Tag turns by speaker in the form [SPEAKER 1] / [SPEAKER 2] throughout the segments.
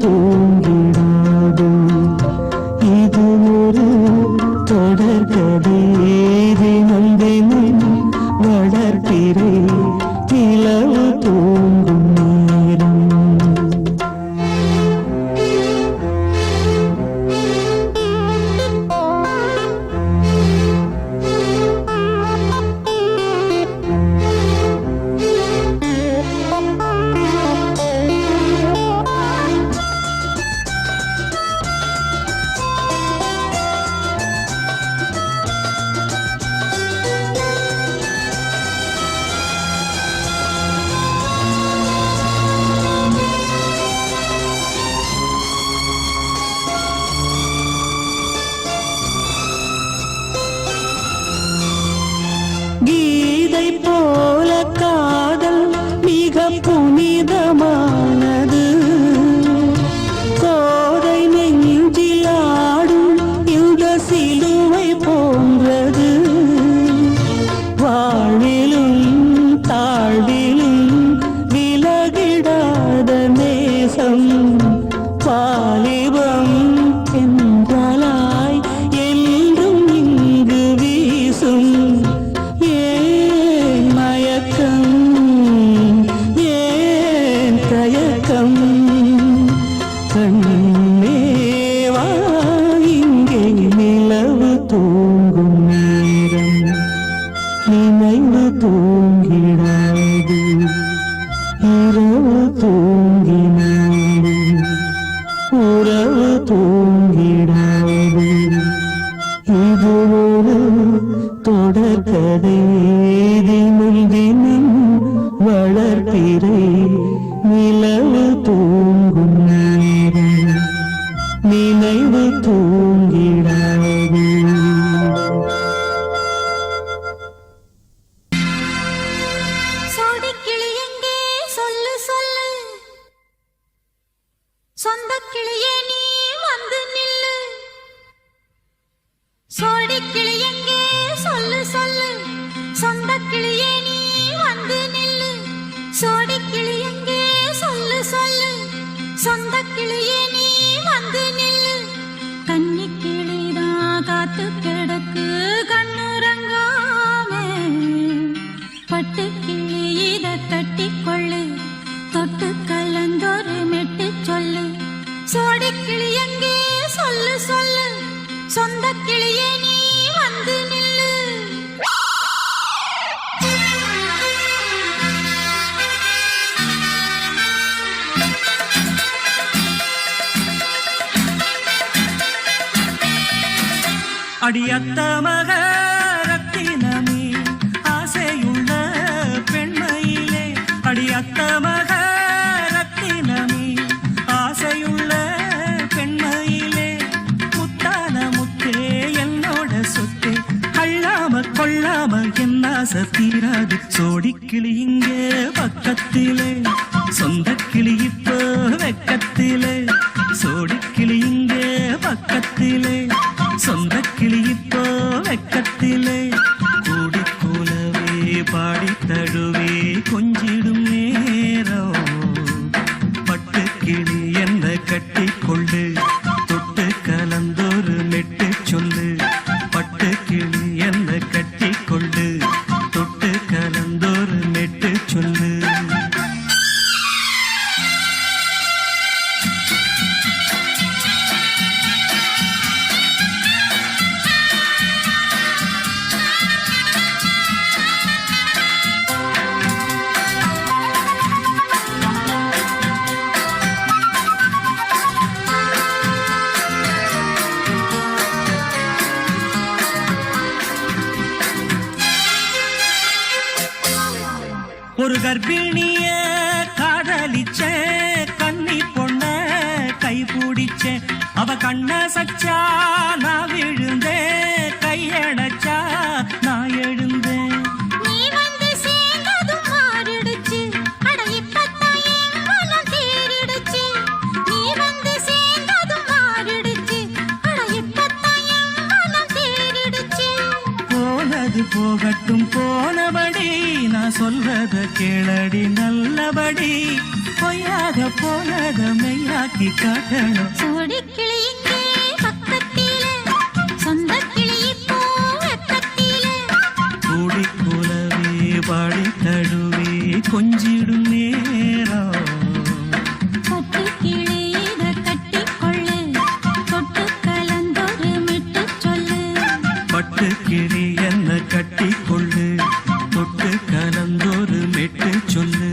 [SPEAKER 1] தூங்கிடாது இது ஒரு தொடர்கதை தினம் தினம் வளர்ப்பிறை நிலவு தூங்கும் நேரம் கீதை போல காதல் மிக புனிதமானது கோதை நெஞ்சில் ஆடும் இந்த சிலுவை போன்றது வாழ்விலும் தாழ்விலும் விலகிடாத நேசம் வாலிபம் என்றாலாய் என்றும் இங்கு வீசும் கண்ணேவா இங்கே நிலவு தூங்கும் நேரம் நினைவு தூங்கிடாது இரவு தூங்கினாடு உறவு தூங்கிடாது இது ஒரு தொடர்கதை தினம் தினம் வளர்ப்பிறை நிலவு தூங்கும் நேரம் நினைவு தூங்கிடாது
[SPEAKER 2] சோடிக்கிளி எங்கே சொல்லு சொல்லு சொந்த கிளியே நீ வந்து நில்லு சோடிக்கிளி எங்கே சொல்லு சொல்லு சொந்த கிளியே நீ வந்து நில்லு சோடிக்கிளி எங்கே சொல்லு சொல்லு சொந்த கிளியே நீ வந்து நில்லு கன்னி கிளிதான் காத்து கிடக்கு கண்ணுறங்காம பட்டு கிளி இத கட்டிக்கொள்ளு தொட்டு கலந்தொரு மெட்டு சொல்லு சோடிக்கிளி எங்கே சொல்லு சொல்லு சொந்த கிளியே நீ வந்து நில்லு
[SPEAKER 1] அடியத்த மக ரத்தினமே ஆசையுள்ள பெண்மையிலே அடியத்த மக ரத்தினமே ஆசையுள்ள பெண்மையிலே முத்தான முத்தே என்னோட சொத்தே அள்ளாம கொள்ளாம என்ன தீராது சோடிக்கிளி இங்கே பக்கத்திலே சொந்த கிளி இப்போ வெக்கத்திலே சோடிக்கிளி இங்கே பக்கத்திலே சொந்த கிளி இப்போ வெக்கத்திலே கூடி கூலவே பாடி தழுவே கொஞ்சிடும் நேரம் பட்டு கிளி என்ன கட்டி கொண்டு தொட்டு கலந்தொரு மெட்டு சொல்லு பட்டு கிளி என்ன கட்டி கொண்டு தொட்டு கலந்தொரு மெட்டு சொல்லு ஒரு கர்ப்பிணிய காதலிச்ச கன்னி பொண்ண கை பிடிச்ச அவ கண்ண சச்சா நான் விழுந்தேன் கையடைச்சா நான் எழுந்தேன்
[SPEAKER 2] நீ வந்து சேர்ந்ததும் மாறிடுச்சு அட இப்பத்தான் என் மனம் தேறிடுச்சு நீ வந்து சேர்ந்ததும் மாறிடுச்சு அட இப்பத்தான் என் மனம் தேறிடுச்சு
[SPEAKER 1] போனது போகட்டும் போனபடி நான் சொல்றத கேளடி நல்லபடி பொய்யாக போனத மெய்யாக்கி காட்டணும்.
[SPEAKER 2] சோடி கிளி இங்கே பக்கத்திலே, சொந்த கிளி இப்போ வெக்கத்திலே.
[SPEAKER 1] கூடி குலவே பாடி தழுவே கொஞ்சிடும் நேரம்.
[SPEAKER 2] பட்டு கிளி இத கட்டிக்கொள்ளு, தொட்டு கலந்தொரு மிட்டு சொல்லு.
[SPEAKER 1] பட்டு கிளி என்ன கட்டிக்கொள்ளு, தொட்டு கலந்தொரு மெட்டு சொல்லு.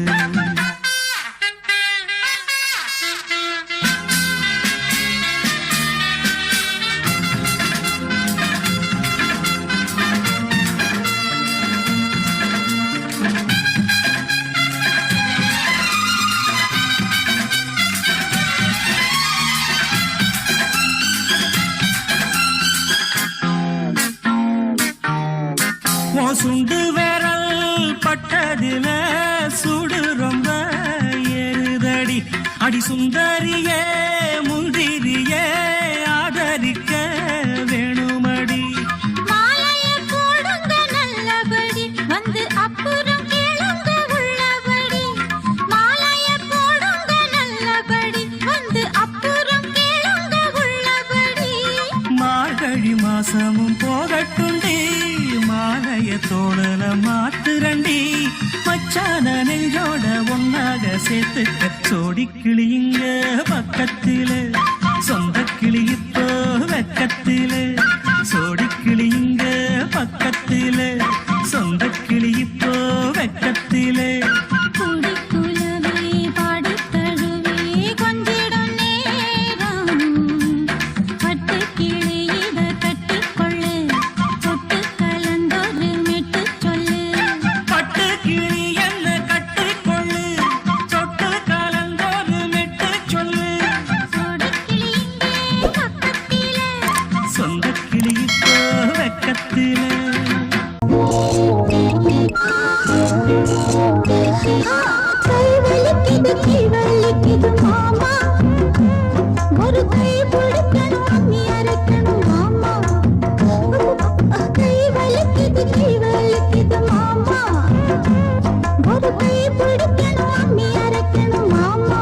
[SPEAKER 1] உன் சுண்டு விரல் பட்டதில சுடு ரொம்ப ஏறுதடி. அடி சுந்தரியே முந்திரியே ஆதரிக்க வேணுமடி.
[SPEAKER 2] மாலைய போடுங்க நல்லபடி, வந்து அப்புறம் கேளுங்க உள்ளபடி. மாலைய போடுங்க நல்லபடி, வந்து அப்புறம் கேளுங்க உள்ளபடி.
[SPEAKER 1] மார்கழி மாசமும் போகட்டுண்டி, மாலைய தோழல மாத்துரண்டி. மச்சான நெஞ்சோட ஒன்னாக சேர்த்துக்க. சோடி கிளி இங்க பக்கத்தில, சொந்த கிளி இப்போ வெக்கத்தில. சோடி கிளி இங்க பக்கத்தில, சொந்த கிளி இப்போ வெக்கத்தில.
[SPEAKER 2] கூடி குலவே பாடி தழுவே கொஞ்சிடும் நேரம். பட்டு கிளி இத கட்டிக்கொள்ளு, தொட்டு கலந்தொரு மிட்டு சொல்லு.
[SPEAKER 1] பட்டு கிளி என்ன கட்டிக்கொள்ளு, தொட்டு கலந்தொரு மெட்டு சொல்லு.
[SPEAKER 2] சோடி கிளி இங்கே பக்கத்திலே,
[SPEAKER 1] சொந்த கிளி இப்போ வெக்கத்தில.
[SPEAKER 2] கை வலிக்குது கை வலிக்குது மாமா, ஒரு கை பிடிக்கணும் அம்மி அரைக்கணும் மாமா. கை வலிக்குது மாமா, ஒரு கை பிடிக்கணும் அம்மி அரைக்கணும் மாமா.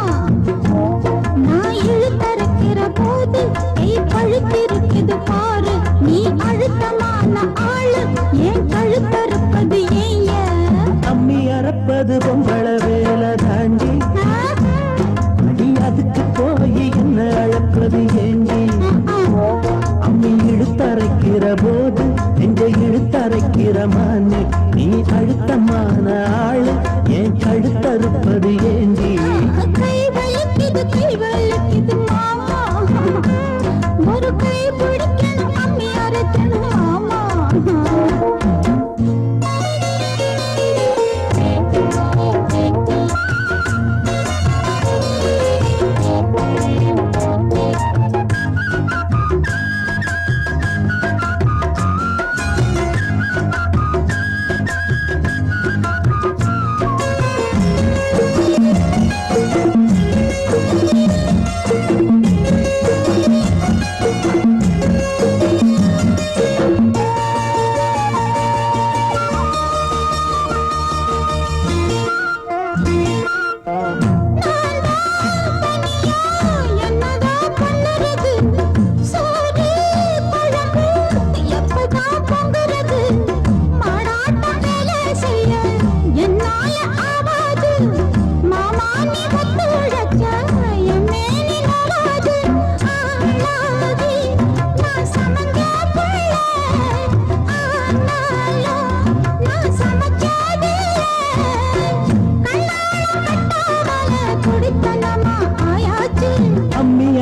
[SPEAKER 2] நான் இழுத்தரைக்கிற போது கை பழுத்திருக்குது பாரு. நீ அழுத்தமான ஆளு, ஏன் கழுத்தறுப்பது ஏன்?
[SPEAKER 1] அம்மி அறப்பது பொம்பள வேலை தாண்டி. அடி அதுக்கு போய் என்ன அழப்பது ஏண்டி. அம்மி இழுத்தரைக்கிற போது நெஞ்சை இழுத்தரைக்கிற மானே. நீ அழுத்தமான ஆளு, ஏன் கழுத்தறுப்பது ஏண்டி.
[SPEAKER 2] கை வலிக்குது மாமா, ஒரு கை பிடிக்கணும் அம்மி அரைக்கணும் மாமா.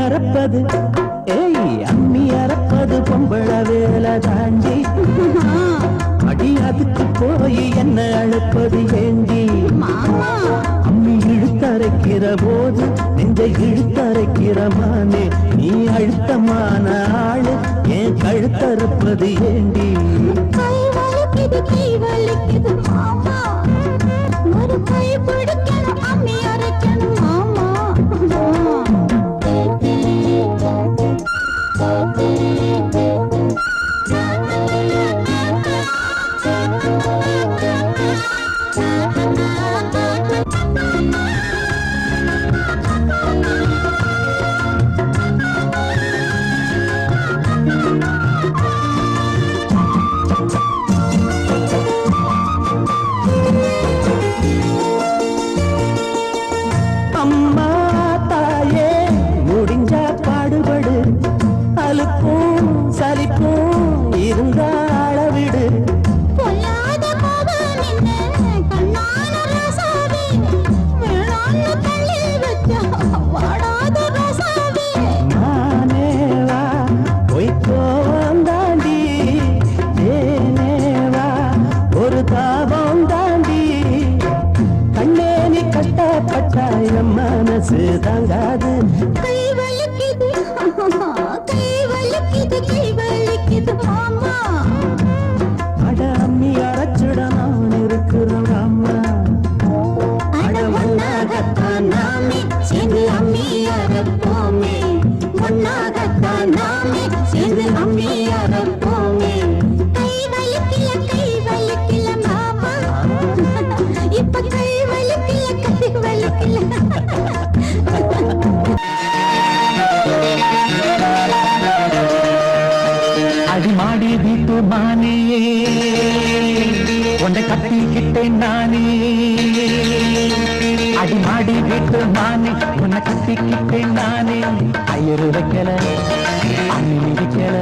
[SPEAKER 1] அறப்பது அம்மி அறப்பது பொம்பள வேலை தாண்டி. அடி அதுக்கு போய் என்ன அழைப்பது ஏண்டி. அம்மி இழுத்தரைக்கிற போது நெஞ்சை இழுத்தரைக்கிற மானே. நீ அழுத்தமான ஆளு, ஏன் கழுத்தறுப்பது ஏண்டி.
[SPEAKER 2] கை வலிக்குது மாமா, ஒரு கை பிடிக்கணும் அம்மி அரைக்கணும் மாமா. வலிக்குது மாமா
[SPEAKER 1] அட அம்மி அரைச்சிட நான் இருக்கிறேன் அம்மா
[SPEAKER 2] அட ஒன்னாகத்தான் நாமே சேர்ந்து அம்மி அரைப்போமே ஒன்னாகத்தான் நாமே சேர்ந்து அம்மி அரைப்போமே கை வலிக்கல மாமா இப்ப கை வலிக்கல
[SPEAKER 1] அடிமாடி வீட்டு மானே உன்னை கட்டிக்கிட்டேன் நானே அடிமாடி வீட்டு மானே உன்னை கட்டிக்கிட்டேன் நானே ஐயரு வைக்கல அம்மி மிதிக்கல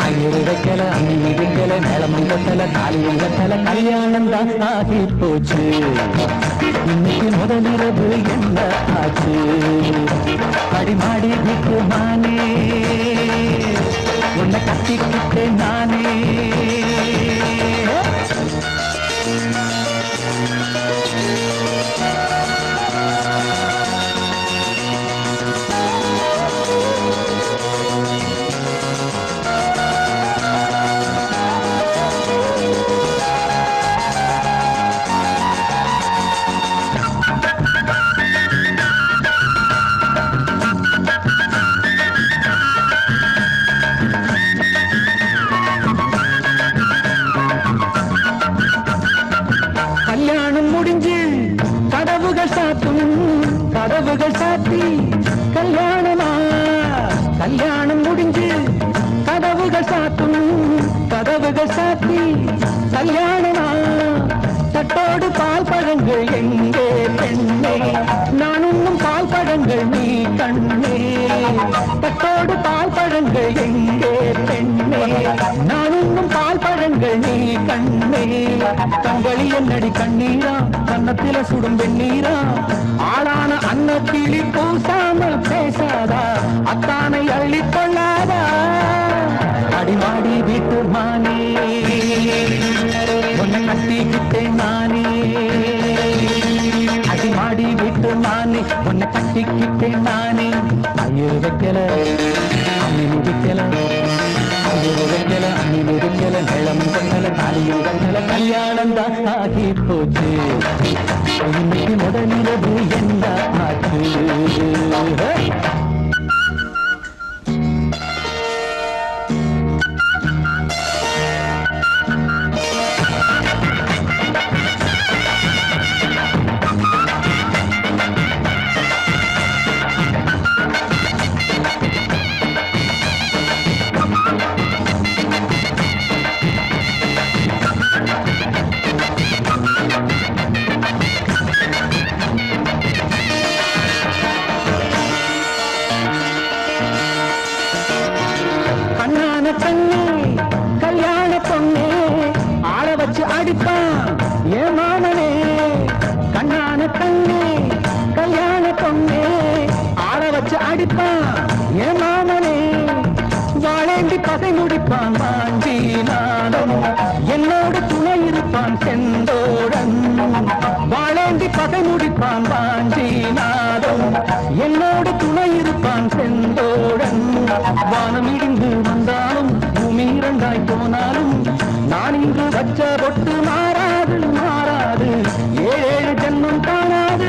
[SPEAKER 1] ஐயரு வைக்கல அம்மி மிதிக்கல மேளமங்கத்தல காளியங்கத்தல கல்யாணம் தான் ஆகி போச்சு இன்னைக்கு முதலிரவு என்ன ஆச்சு அடிமாடி வீட்டு மானே உன்னை கட்டிக்கிட்டேன் நானே கல்யாணம் முடிஞ்சு கதவுகள் சாத்தும் கதவுகள் சாத்தி கல்யாணமா கல்யாணம் முடிஞ்சு கதவுகள் சாத்தும் கதவுகள் சாத்தி கல்யாணமா தட்டோடு பால் பழங்கள் எங்கே பெண்ணே நான் உண்ணும் பால் பழங்கள் நீ கண்ணே தட்டோடு பால் பழங்கள் எங்கே பெண்ணே நான் உண்ணும் பால் பழங்கள் நீ கண்ணே தங்களி என்னடி கண்ணீரா கன்னத்தில சுடும் வெண்ணீரா ஆளான அன்னத்திலி பூசாமல் பேசாதா அத்தானை அள்ளிக் கொள்ளாதா அடிமாடி வீட்டு மானே உன்னை கட்டிக்கிட்டேன் நானே அடிமாடி வீட்டு மானே உன்னை கட்டிக்கிட்டேன் நானே ஐயர் வைக்கல அம்மி மிதிக்கல ஐயர் வைக்கல அம்மி மிதிக்கல நிலம் கண்ணல தாலியும் கண்ணல கல்யாணம் தான் ஆகி போச்சு இன்னைக்கு முதலிரவு என்ன ஆச்சு கல்யாண பொண்ணே ஆள வச்சு அடிப்பான் ஏ மாமனே கண்ணான கண்ணே கல்யாண பொண்ணே ஆள வச்சு அடிப்பான் ஏ மாமனே வாழேண்டி பகை முடிப்பான் வாஞ்சி நானும் என்னோடு துணை இருப்பான் செந்தோடன் வாழேண்டி பகை முடிப்பான் வாஞ்சி நானும் என்னோடு துணை இருப்பான் செந்தோடன் வானம் இடிந்து வந்தாலும் பூமி இரண்டாய் போனாலும் நான் இங்கு வச்ச பொட்டு மாறாது மாறாது ஏழு ஜென்மம் காணாது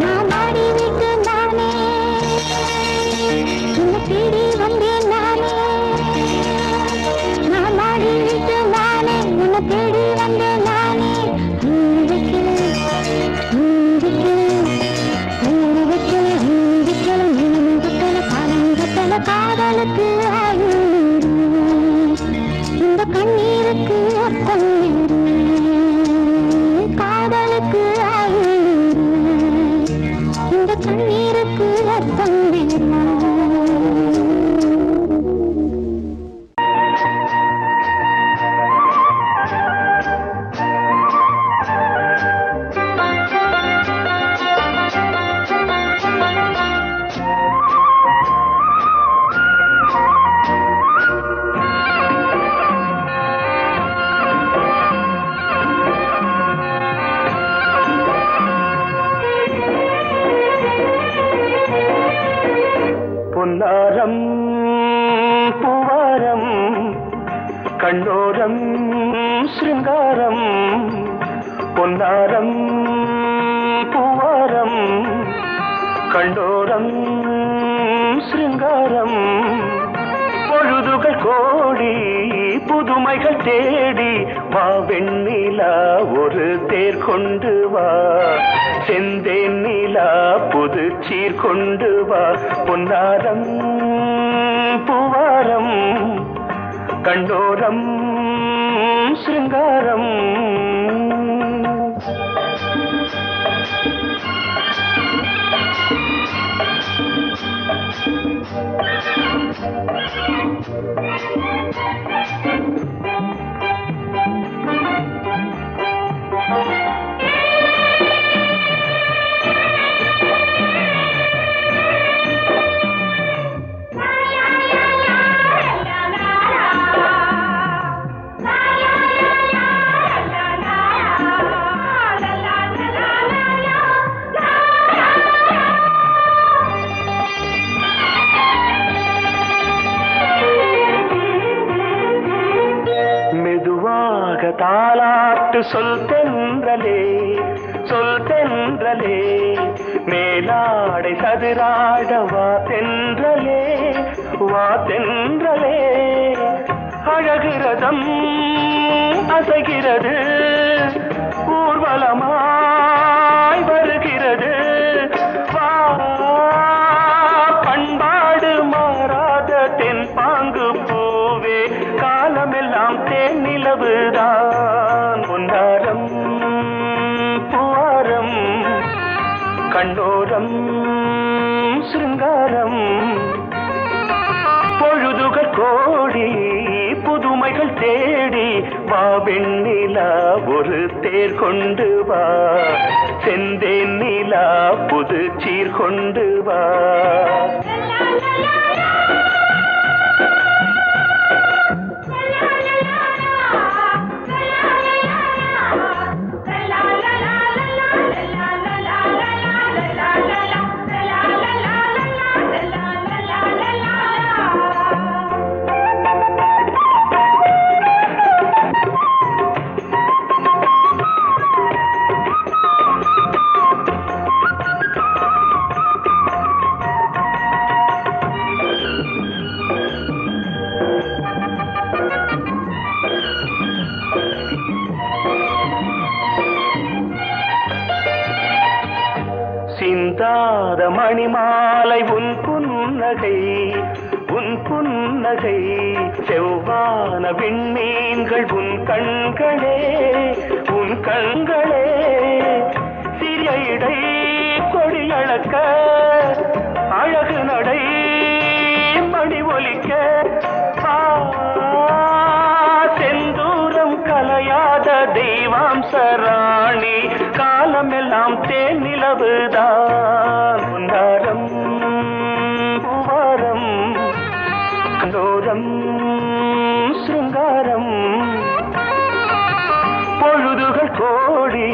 [SPEAKER 2] நான் ஆடி விட்டு நானே உன்னை தேடி வந்தேன் நானே நான் ஆடி விட்டு நானே உன்னை தேடி வந்தேன் நானே காதலுக்கு இந்த கண்ணீருக்கு அர்த்தம் காதலுக்கு இந்த கண்ணீருக்கு அர்த்தம்
[SPEAKER 1] பொன்னாரம் பூவாரம்
[SPEAKER 3] கண்ணோரம் சிருங்காரம் பொன்னாரம் பூவாரம் கண்டோரம் சிருங்காரம் பொழுதுகள் கோடி புதுமைகள் தேடி வா வெண்ணிலா ஒரு தேர் கொண்டு வா செந்தேன் நிலா புது சீர் கொண்டு வா பொன்னாரம் பூவாரம் கண்டோரம் சிருங்காரம் தாலாட்டு சொல் தென்றலே மேலாடை சதுராட வா தென்றலே அழகிறதம் அசைகிறது ஊர்வலமாய் வருகிறது வா பண்பாடு மாறாத தென் பாங்கு பூவே காலமெல்லாம் தேன் நிலவுதான் பொன்னாரம் பூவாரம் கண்ணோரம் சிருங்காரம் பொழுதுகள் கோடி புதுமைகள் தேடி வா வெண்ணிலா ஒரு தேர் கொண்டு வா செந்தேன் நிலா புது சீர் கொண்டு வா சிந்தாத மணிமாலை உன் புன்னகை செவ்வான விண்மீன்கள் உன் கண்களே சிறிய இடை கொடியளக்க அழகு நடை மணி ஒலிக்க செந்தூரம் கலையாத தெய்வாம்சராணி காலமெல்லாம் தேன் நிலவுதான் பொன்னாரம் பூவாரம் கண்டோரம் சிருங்காரம் பொழுதுகள் கோடி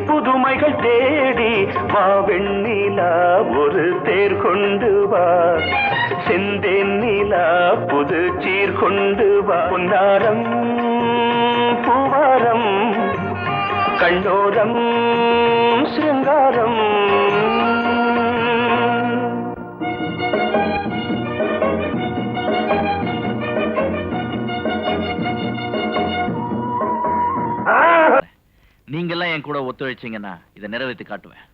[SPEAKER 3] புதுமைகள் தேடி வா வெண்ணிலா ஒரு தேர் கொண்டு வா செந்தேன் நிலா புது சீர் கொண்டு வா பொன்னாரம் பூவாரம் கண்டோரம் சிருங்காரம்
[SPEAKER 4] நீங்கெல்லாம் என் கூட ஒத்துழைச்சீங்கன்னா இதை நிறைவேற்றி காட்டுவேன்.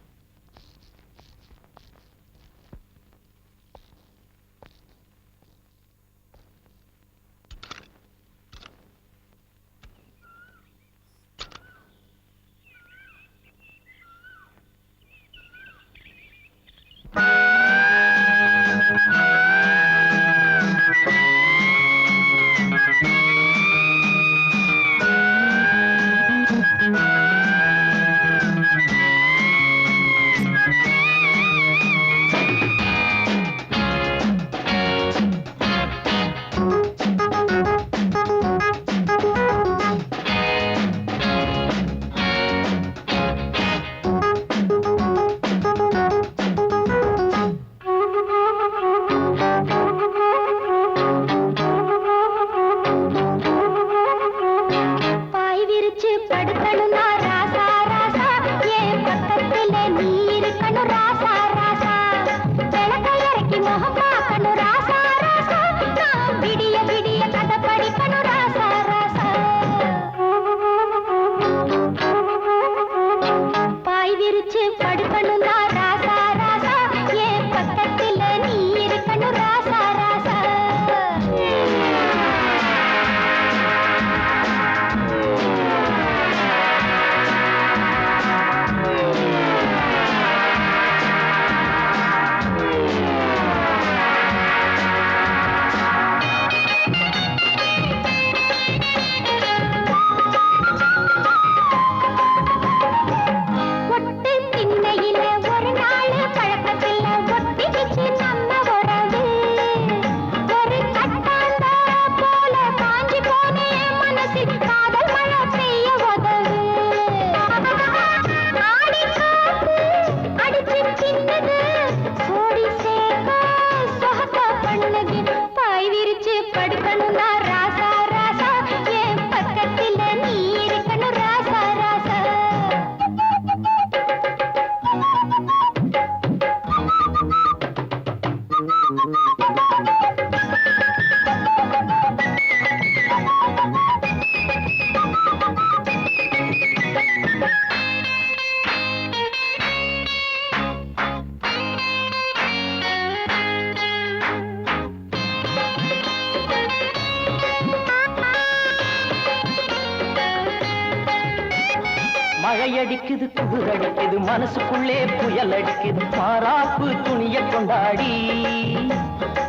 [SPEAKER 1] அலையடிக்குது குதிரடிக்குது மனசுக்குள்ளே புயல் அடிக்குது மாறாப்பு துணிய கொண்டாடி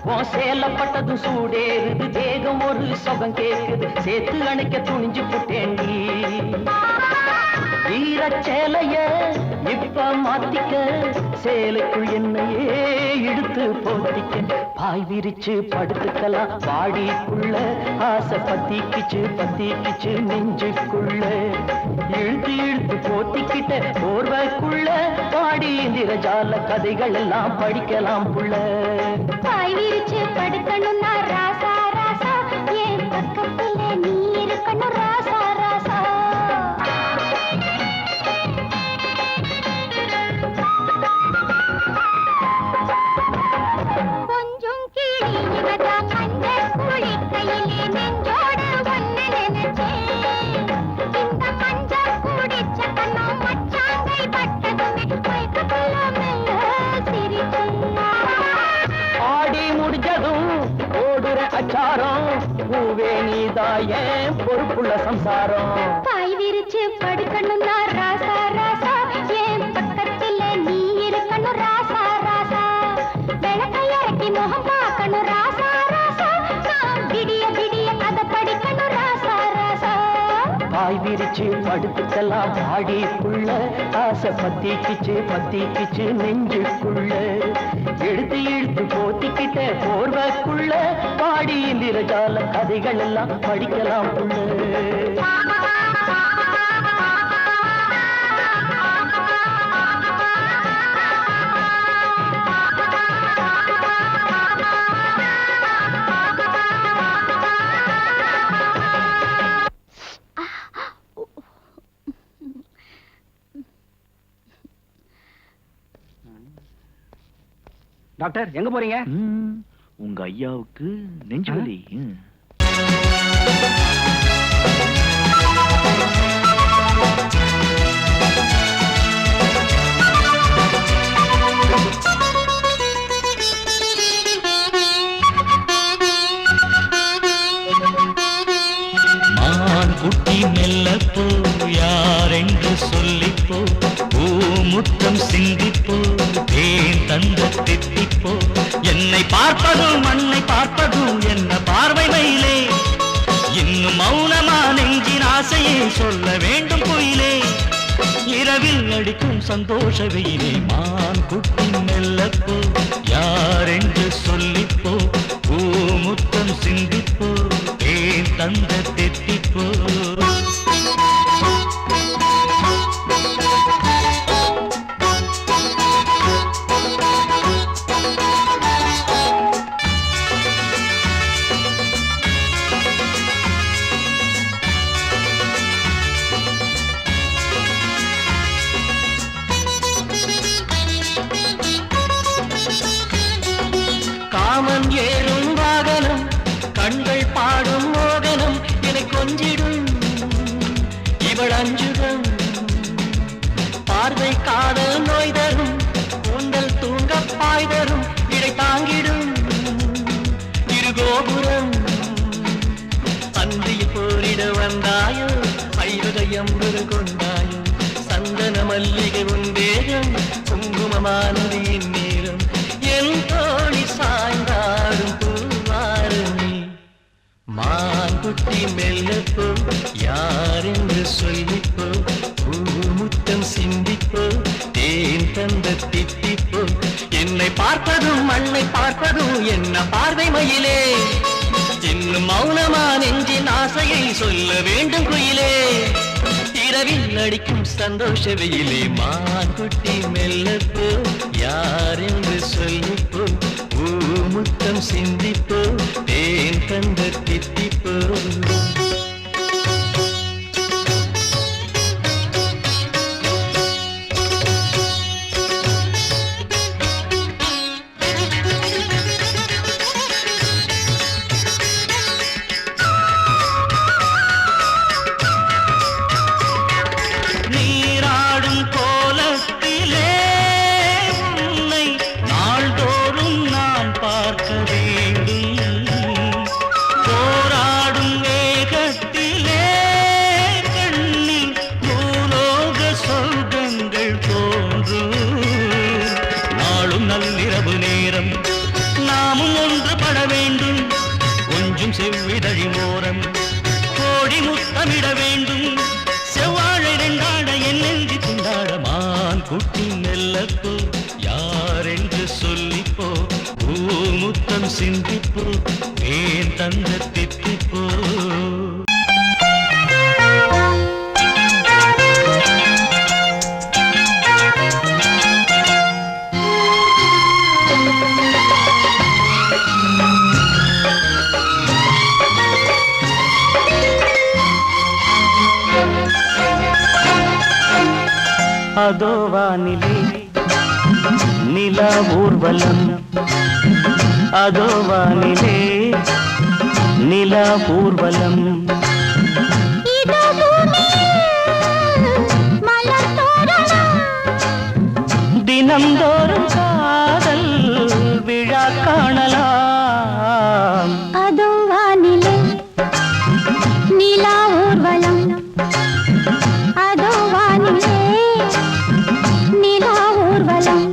[SPEAKER 1] உன் சேலப்பட்டதும் சூடேறுது தேகம் ஒரு சுகம் கேக்குது சேர்த்து அணைக்க துணிஞ்சு புட்டேண்டி வீரச்சேலைய இப்ப மாத்திக்க சேலைக்குள் என்னையே இழுத்து போத்திக்க பாய் விரிச்சு படுத்துக்கலாம் வாடிக்குள்ள ஆசை பத்திக்கிச்சு நெஞ்சுக்குள்ள இழுத்து இழுத்து போத்திக்கிட்ட போர்வைக்குள்ள பாடி இந்திரஜால கதைகள் எல்லாம் படிக்கலாம் புள்ள
[SPEAKER 2] பாய் விரிச்சு படுக்கணும்னா ராசா ராசா என் பக்கத்துல நீ இருக்கணும் ராசா ராசா கொஞ்சம் கிளி இவதா மஞ்ச குழி கையிலே நெஞ்சோடு ஒன்னு நினைச்சேன் இந்த மஞ்ச குடிச்ச கண்ணம் மச்சாங்கை பட்டதுமே மயக்கத்துல மெல்ல சிரிச்சேன்
[SPEAKER 1] ஆடி முடிஞ்சதும் ஓடுற அச்சாரம் பூவே நீதாயே பொறுப்புள்ள சம்சாரம்
[SPEAKER 2] பாய் விரிச்சு படுக்கணும்னா ராசா ராசா என் பக்கத்துல நீ இருக்கணும் ராசா ராசா விளக்கை இறக்கி முகம் பார்க்கணும் ராசா ராசா நான் விடிய விடிய கதை படிக்கணும் ராசா ராசா
[SPEAKER 1] பாய் விரிச்சு படுத்துக்கலாம் வாடிக்குள்ள ஆசை பத்திக்கிச்சு நெஞ்சுக்குள்ள எடுத்து இழுத்து போத்திக்கிட்ட போர்வைக்குள்ள பாடி இந்திரஜால கதைகள் எல்லாம் படிக்கலாம் புள்ள
[SPEAKER 5] டாக்டர் எங்க போறீங்க?
[SPEAKER 4] உங்க ஐயாவுக்கு நெஞ்சு வலி.
[SPEAKER 6] மான் குட்டி மெல்லப்போ யாரென்று சொல்லிப்போ பூமுத்தம் சிந்திப்போ தேன் தந்த தித்திப்போ என்னை பார்ப்பதும் மண்ணை பார்ப்பதும் என்ன பார்வை மயிலே இன்னும் மௌனமா நெஞ்சின் ஆசையை சொல்ல வேண்டும் குயிலே இரவில் அடிக்கும் சந்தோஷ வெயிலே மான் குட்டி மெல்லப்போ யாரென்று சொல்லிப்போ பூமுத்தம் சிந்திப்போ தேன் தந்த தித்திப்போ காமன் ஏறும் வாகனம் கண்கள் பாடும் மோகனம் என்னை கொஞ்சிடும் இவள் அஞ்சுகம் பார்வை காதல் நோய் தரும் கூந்தல் தூங்க பாய் தரும் இடை தாங்கிடும் இருகோபுரம் பந்தியில் போரிட வந்தாயோ ஐவகையம்புகள் கொண்டாயோ சந்தன மல்லிகை உந்தேகம் குங்குமமானது இந்நேரம் என் தோழி சாய்ந்தாடும் பூவாரணி மான்குட்டி மெல்லப்போ யாரென்று சொல்லிப்போ பூமுத்தம் சிந்திப்போ தேன் தந்த தித்திப்போ என்னை பார்ப்பதும் மண்ணை பார்ப்பதும் என்ன பார்வை மயிலே இன்னும் மௌனமா நெஞ்சின் ஆசையை சொல்ல வேண்டும் குயிலே இரவில் அடிக்கும் சந்தோஷ வெயிலே மான்குட்டி மெல்லப்போ யாரென்று சொல்லிப்போ பூமுத்தம் சிந்திப்போ தேன் தந்த தித்திப்போ நீராடும் கோலத்திலே உன்னை நாள்தோறும் நான் பார்க்க வேண்டும் போராடும் சிந்திப்பு ஏன் தந்த தித்திப்பு
[SPEAKER 3] அதோ வானிலே நிலா ஊர்வலம் அதோ வானிலே நிலா ஊர்வலம் தினம்தோறும் காதல் விழா காணலாம்
[SPEAKER 2] அதோ வானிலே நிலா ஊர்வலம் அதோ வானிலே நிலா ஊர்வலம்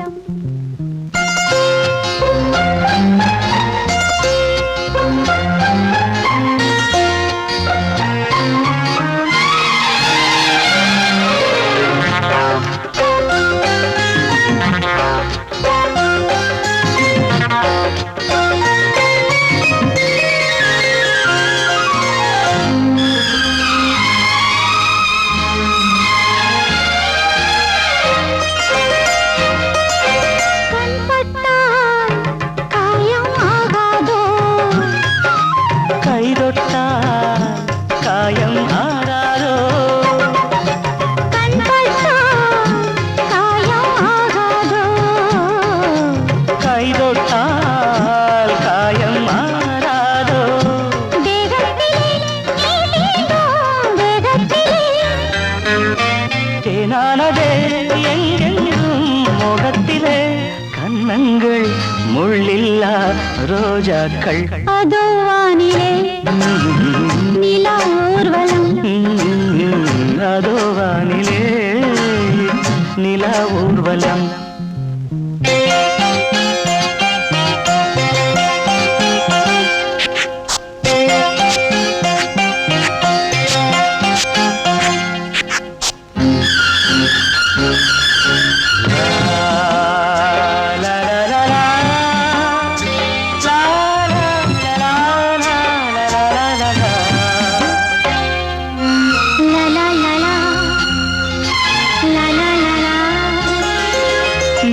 [SPEAKER 3] முள்ளில்லா ரோஜாக்கள்
[SPEAKER 2] அதோ வானிலே நிலா ஊர்வலம்
[SPEAKER 3] அதோ வானிலே நிலா ஊர்வலம்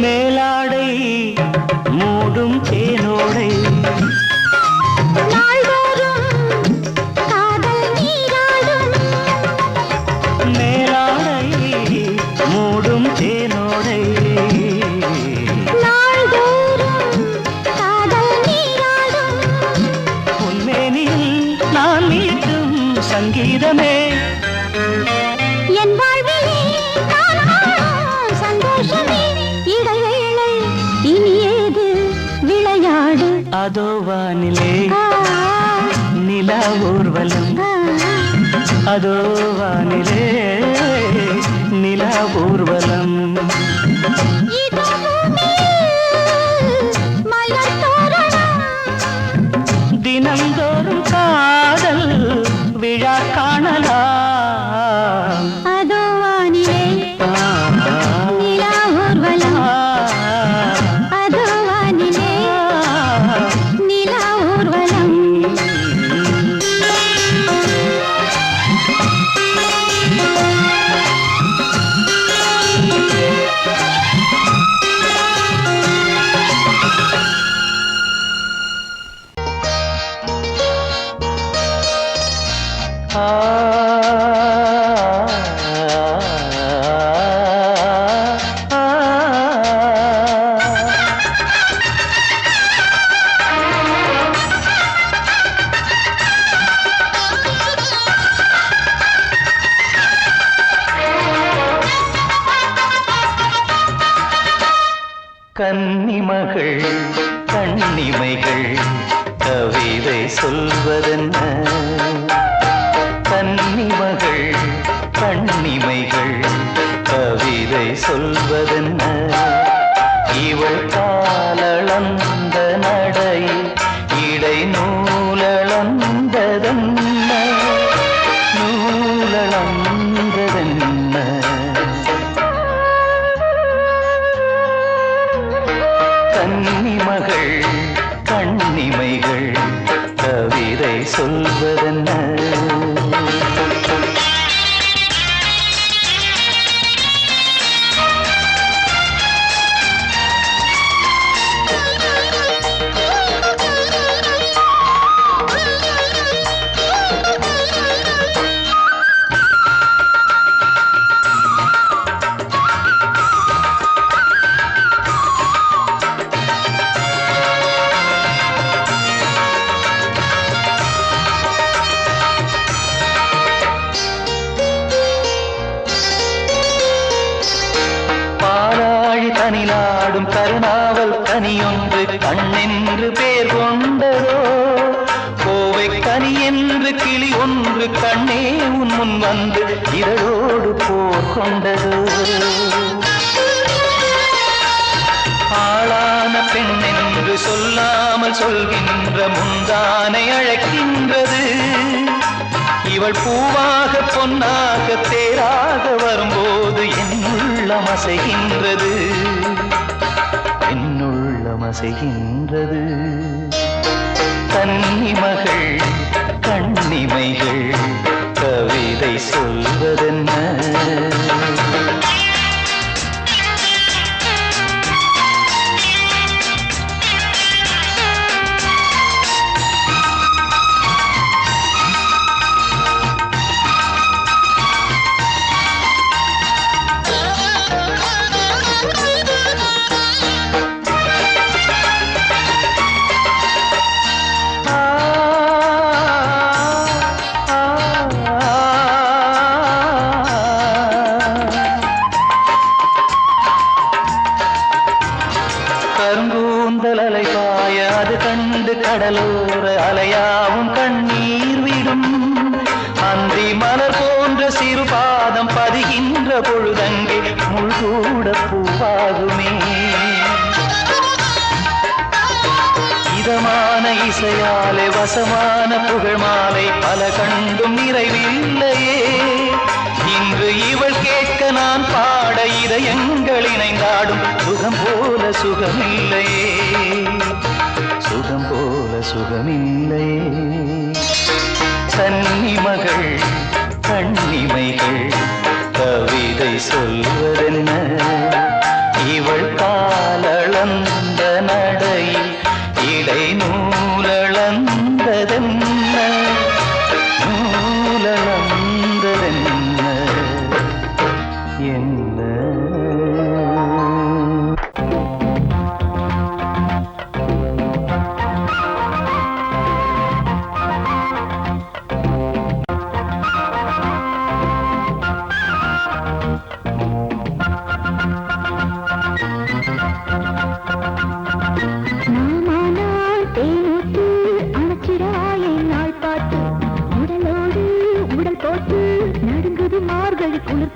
[SPEAKER 3] மேலாடை மூடும் தேனோடை மேலாடை மூடும் தேனோடை உன்மேனில் நான் மீட்டும் சங்கீதமே
[SPEAKER 2] என் வாழ்விலே சந்தோஷமே இடைவேளை இனியேது விளையாடு
[SPEAKER 3] அதோ வானிலே நிலா ஊர்வலம் அதோ வானிலே நிலா ஊர்வலம் தினம்தோறும் காதல் விழா காணலாம்
[SPEAKER 2] அதோ வானிலே நிலா ஊர்வலம் அதோ வானிலே நிலா ஊர்வலம்
[SPEAKER 3] கன்னிமகள் கண்ணிமைகள் கவிதை சொல்வதென்ன கன்னிமகள் கண்ணிமைகள் கவிதை சொல்வதென்ன இவள் காலளந்த நடை இடை நூலளந்ததென்ன நூலளந்ததென்ன கன்னிமகள் கண் கண்ணிமைகள் கவிதை சொல்வதென்ன தனிலாடும் கருணாவல் கனியொன்று கண்ணென்று பேர் கொண்டதோ கோவை கனி என்று கிளி ஒன்று கண்ணே உன் முன் வந்து இதழோடு போர் கொண்டதோ ஆளான பெண் என்று சொல்லாமல் சொல்கின்ற முந்தானை அழைக்கின்றது இவள் பூவாக பொன்னாக தேராக வரும்போது என்னுள்ளம் அசைகின்றது என்னுள்ளம் அசைகின்றது கன்னிமகள் கண்ணிமைகள் கவிதை சொல்வதென்ன கருங்கூந்தல் அலைபாய அது கண்டு கடலோர அலையாவும் கண்ணீர் விடும் அந்தி மலர் போன்ற சிறு பாதம் பதிகின்ற பொழுதங்கே முள்கூட பூவாகுமே இதமான இசையாலே வசமான புகழ் மாலை பல கண்டும் நிறைவில்லையே இன்று இவள் கேட்க நான் பாட இதயங்கள் இணைந்தாடும் சுகம் போல சுகமில்லையே சுகம் போல சுகமில்லையே கன்னிமகள் கண்ணிமைகள் கவிதை சொல்வதென்ன இவள் காலளந்த நடையில் இடை நூலளந்ததென்ன நூலளந்ததென்ன என்ன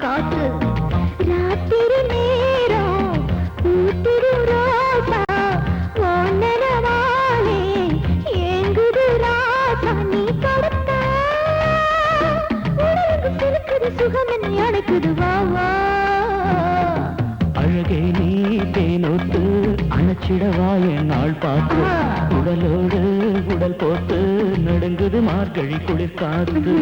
[SPEAKER 2] காத்து ராத்திரி நேரம் ஊத்திரு ராசா வானரவாலே ஏங்குது ராசா நீ கடத்த உனக்கு சிலுக்குது சுகம் என்னை அணைக்குது வா
[SPEAKER 1] அழகே நீ தேனொத்து அணைச்சிடவா என் நாள் பார்த்து உடலோடு உடல் போட்டு நடுங்குது மார்கழி குளிர் காத்து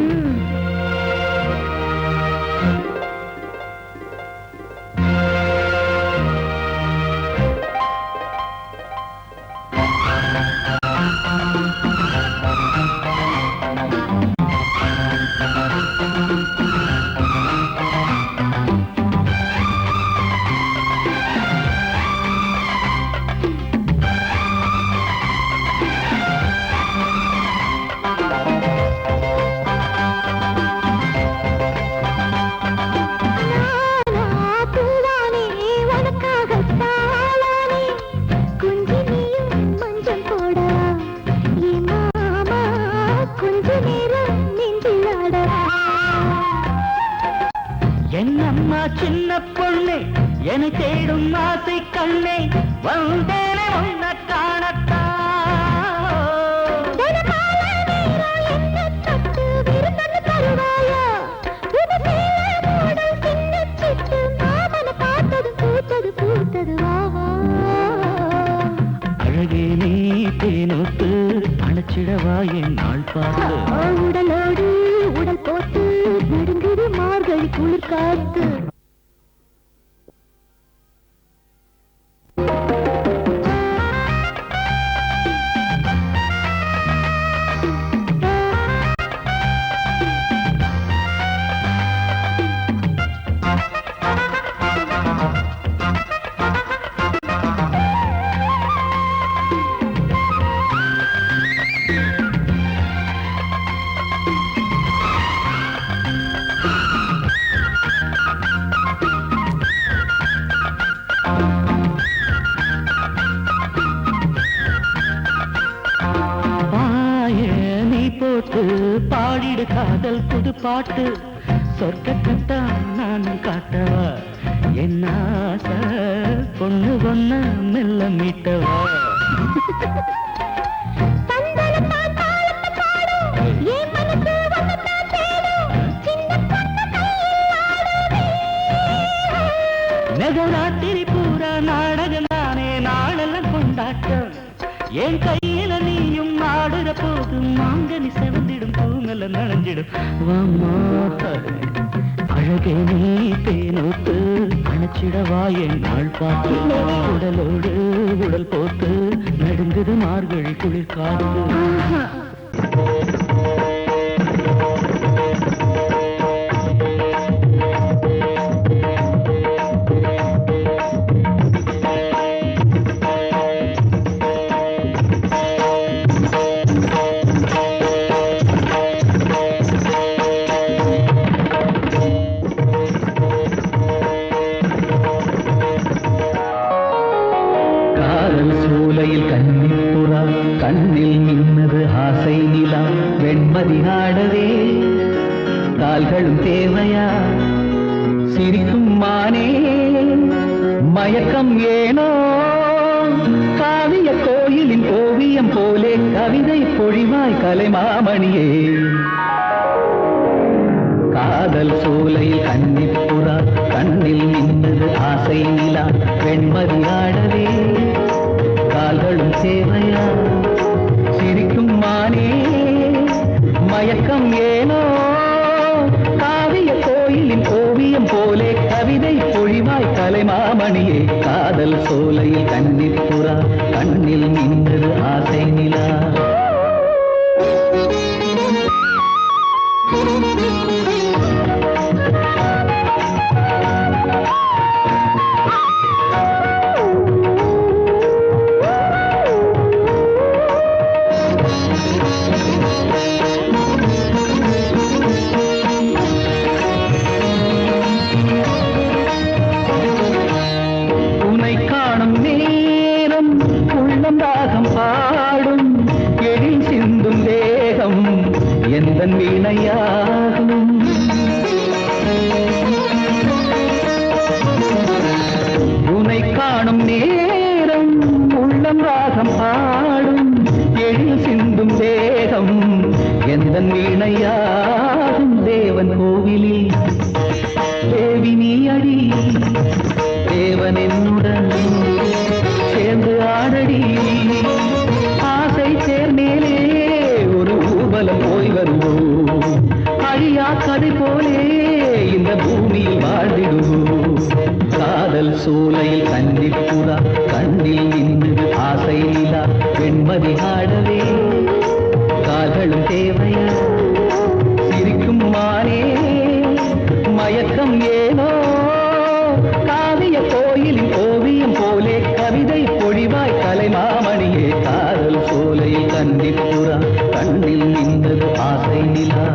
[SPEAKER 1] அணைச்சிடவா என் நாள் பார்த்து
[SPEAKER 2] உடலோடு உடல் போட்டு நடுங்குது மார்கழி குளிர் காத்து.
[SPEAKER 1] பாடிடு காதல் புது பாட்டு சொர்க்க கட்டா நான் காட்டவா என்ன ஆசை பொண்ணு பொண்ண மெல்ல மீட்டவா நகராத்திரி பூரா நாடகம் தானே நாளெல்லாம் கொண்டாட்டம் என் கையில நீயும் ஆடுற போது மாங்கனி செவந்திடும் பூங்கல நனைஞ்சிடும் வாமா அழகே நீ தேனோத்து அணைச்சிடவா என் நாள் பார்த்து உடலோடு உடல் போட்டு நடுங்குது மார்கழி குளிர் காத்து. சூலையில் கன்னிப்புறா கண்ணில் மின்னது ஆசை நிலா வெண்மதி ஆடவே கால்களும் தேவையா சிரிக்கும் மானே மயக்கம் ஏனோ காவிய கோயிலின் ஓவியம் போலே கவிதை பொழிவாய் கலைமாமணியே காதல் சூலையில் கன்னிப்புறா கண்ணில் மின்னது ஆசை நிலா வெண்மதி ஆடவே கால்களும் சேவையா சிரிக்கும் மானே மயக்கம் ஏனோ காவிய கோயிலின் ஓவியம் போலே கவிதை பொழிவாய் கலைமாமணியே காதல் சோலையில் கன்னிப்புறா கண்ணில் மின்னது ஆசை நிலா. வீணையாகும் உனை காணும் நேரம் உள்ளம் ராகம் பாடும் எழில் சிந்தும் தேகம் எந்த வீணையாகும் தேவன் கோவிலில் தேவி நீ அடி தேவன் என்னுடன் சேர்ந்து ஆடடி ஆசை சேர்மேலே ஒரு ஊர்வலம் போய் வருவோம் அழியா கதை போலே இந்த பூமியில் வாழ்ந்திடுவோம் காதல் சோலையில் கன்னிப்புறா கண்ணில் நின்று ஆசை நிலா வெண்மதி ஆடவே கால்களும் தேவையா சிரிக்கும் மானே மயக்கம் ஏனோ காவிய கோயிலின் ஓவியம் போலே கவிதை பொழிவாய் கலைமாமணியே காதல் சோலையில் கன்னிப்புறா கண்ணில் நின்றது ஆசை நிலா.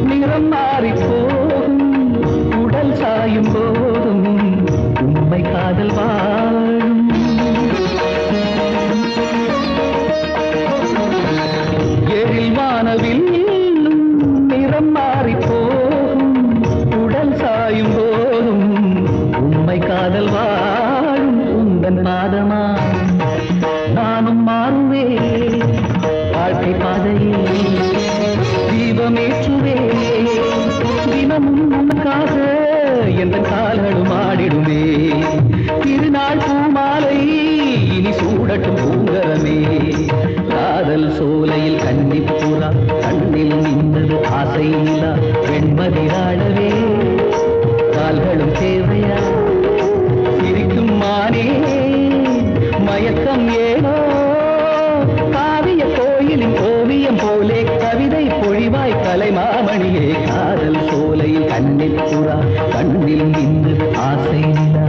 [SPEAKER 1] நிறம் மாறி போகும் உடல் சாயும் போதும் உண்மை காதல் வாழும் எழில் வான வானவில் நிறம் மாறி போகும் உடல் சாயும் போதும் உண்மை காதல் வாழும் உந்தன் பாதமா நானும் மாறுவே வாழ்க்கை பாதையில் தீபமேற்றுவே தினமும் உனக்காக எந்த கால்களும் ஆடிடுமே திருநாள் பூமாலை இனி சூடட்டும் பூங்கரமே காதல் சோலையில் கன்னிப்புறா கண்ணில் நின்றது ஆசை நிலா வெண்மதிராடவே கால்களும் தேவையா சிரிக்கும் மானே மயக்கம் ஏனோ காவிய கோயிலின் ஓவியம் போலே கவிதை பொழிவாய் கலைமாமணியே காதல் சோலையில் கன்னிப்புறா கண்ணில் நின்றது ஆசை நிலா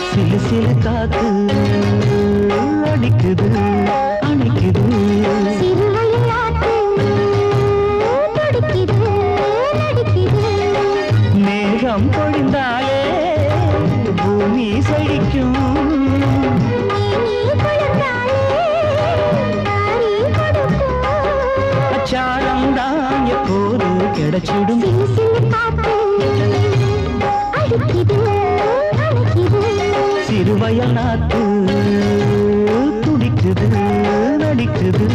[SPEAKER 3] சிலு சிலு காத்து அடிக்குது அணைக்குது மேகம் பொழிந்தாலே பூமி செழிக்கும் அச்சாரம் தான் எப்போது கிடைச்சிடும் சிறுவயல் நாத்து துடிக்குது நடிக்குது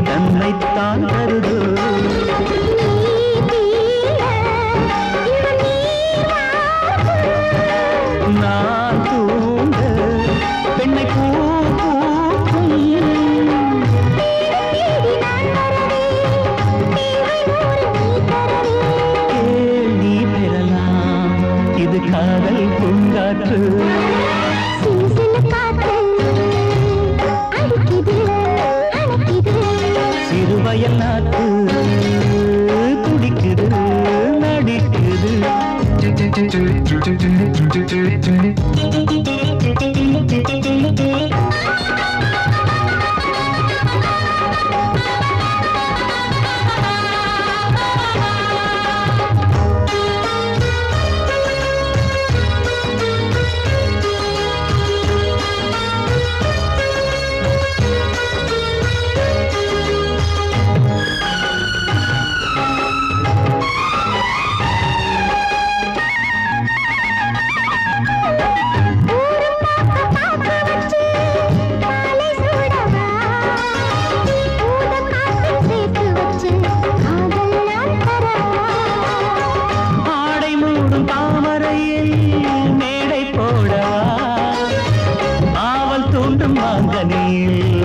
[SPEAKER 3] தன்னைத்தான் கருது நான் தூங்க பெண்ணை பூ பூக்கும் நீ பெறலாம் இது காதல் பூங்காற்று சிறுவயல் நாட்டு துடிக்குது நடிக்குது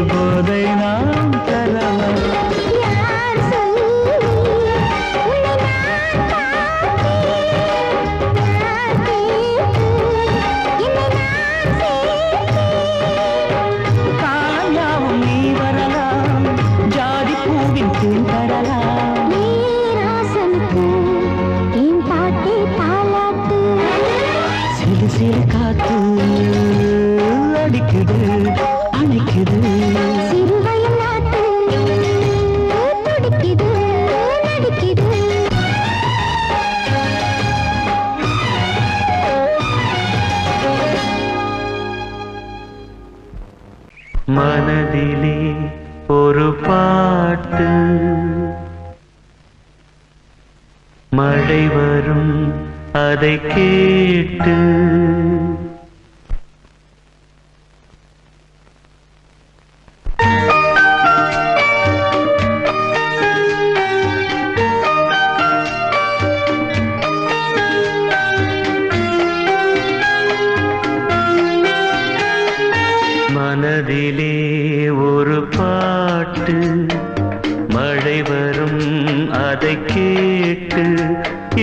[SPEAKER 3] போதை நாம் தரலாம் காயாவும் நீ வரலாம் ஜாதி பூவின் தேன் தரலாம் சிறு சிறு காத்து அடிக்குது அணைக்குது
[SPEAKER 2] சிறுவயல் நாட்டு துடிக்குது நடிக்குது
[SPEAKER 3] மனதிலே ஒரு பாட்டு மழை வரும் அதை கேட்டு மனதிலே ஒரு பாட்டு மழை வரும் அதை கேட்டு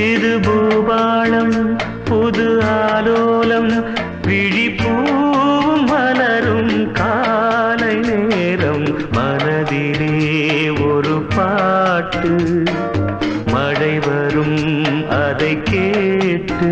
[SPEAKER 3] இது பூபாளம் புது ஆலோலம் விழிப்பூவும் மலரும் காலை நேரம் மனதிலே ஒரு பாட்டு மழை வரும் அதை கேட்டு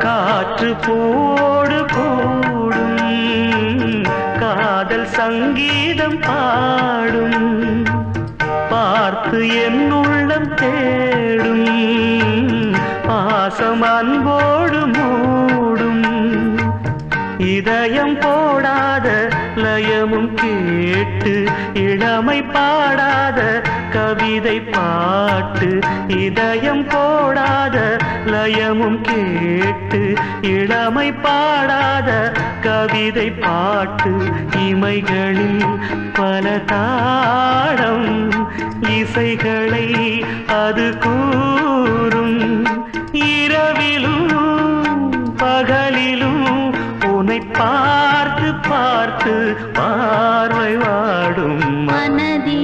[SPEAKER 3] காற்று போடு கூடும் காதல் சங்கீதம் பாடும் பார்த்து என் உள்ளம் தேடும் பாசம் அன்போடு மூடும் இதயம் போடாத லயமும் கேட்டு இளமை பாடாத கவிதை பாட்டு இதயம் போடாத லயமும் கேட்டு இளமை பாடாத கவிதை பாட்டு இமைகளில் பல தாடம் இசைகளை அது கூறும் இரவிலும் பகலிலும் உன்னை பார்த்து பார்த்து பார்வை வாடும்
[SPEAKER 2] மனதில்